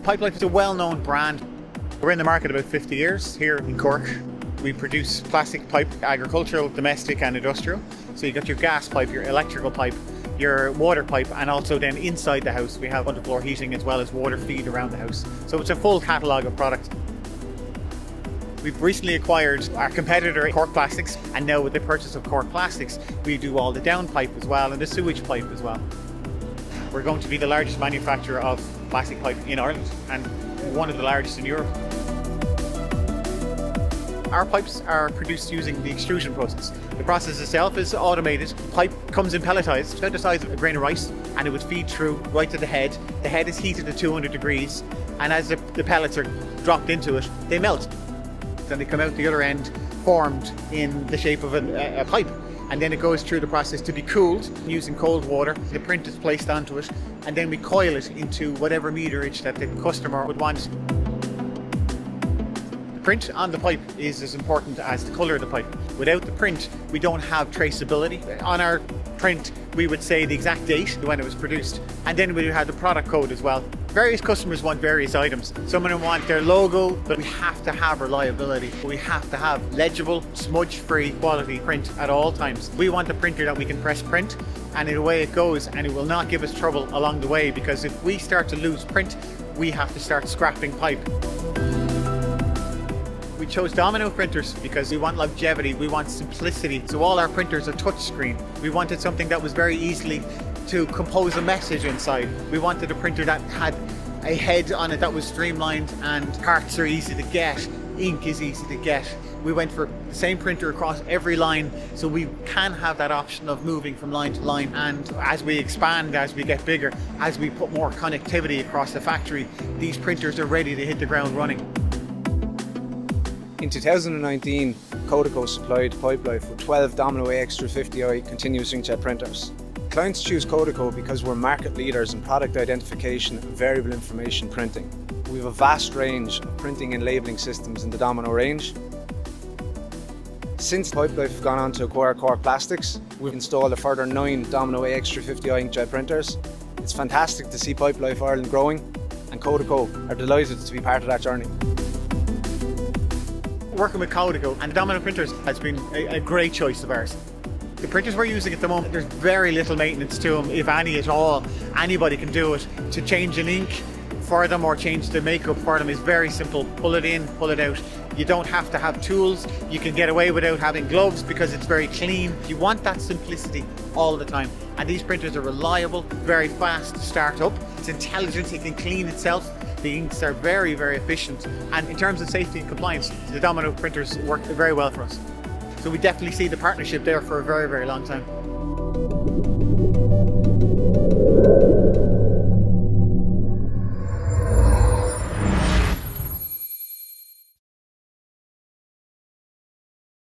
Pipelife is a well-known brand. We're in the market about 50 years here in Cork. We produce plastic pipe, agricultural, domestic and industrial. So you got your gas pipe, your electrical pipe, your water pipe, and also then inside the house we have underfloor heating as well as water feed around the house. So it's a full catalogue of products. We've recently acquired our competitor Cork Plastics, and now with the purchase of Cork Plastics we do all the down pipe as well and the sewage pipe as well. We're going to be the largest manufacturer of plastic pipe in Ireland and one of the largest in Europe. Our pipes are produced using the extrusion process. The process itself is automated. The pipe comes in pelletized, about the size of a grain of rice, and it would feed through right to the head. The head is heated at 200 degrees, and as the pellets are dropped into it, they melt. Then they come out the other end, formed in the shape of a pipe. And then it goes through the process to be cooled using cold water. The print is placed onto it, and then we coil it into whatever meterage that the customer would want. The print on the pipe is as important as the colour of the pipe. Without the print, we don't have traceability. On our print, we would say the exact date when it was produced, and then we would have the product code as well. Various customers want various items. Some of them want their logo, but we have to have reliability. We have to have legible, smudge-free quality print at all times. We want a printer that we can press print, and away it goes, and it will not give us trouble along the way, because if we start to lose print, we have to start scrapping pipe. We chose Domino printers because we want longevity, we want simplicity. So all our printers are touchscreen. We wanted something that was very easily to compose a message inside. We wanted a printer that had a head on it that was streamlined, and parts are easy to get, ink is easy to get. We went for the same printer across every line, so we can have that option of moving from line to line. And as we expand, as we get bigger, as we put more connectivity across the factory, these printers are ready to hit the ground running. In 2019, Codeco supplied Pipelife with 12 Domino Ax350i Continuous Inkjet Printers. Clients choose Codeco because we're market leaders in product identification and variable information printing. We have a vast range of printing and labelling systems in the Domino range. Since Pipelife have gone on to acquire Cork Plastics, we've installed a further 9 Domino Ax350i inkjet printers. It's fantastic to see Pipelife Ireland growing, and Codeco are delighted to be part of that journey. Working with Codeco and Domino printers has been a great choice of ours. The printers we're using at the moment, there's very little maintenance to them, if any at all. Anybody can do it. To change an ink for them or change the makeup for them is very simple. Pull it in, pull it out. You don't have to have tools. You can get away without having gloves because it's very clean. You want that simplicity all the time. And these printers are reliable, very fast to start up. It's intelligent, it can clean itself. The inks are very, very efficient. And in terms of safety and compliance, the Domino printers work very well for us. So we definitely see the partnership there for a very, very long time.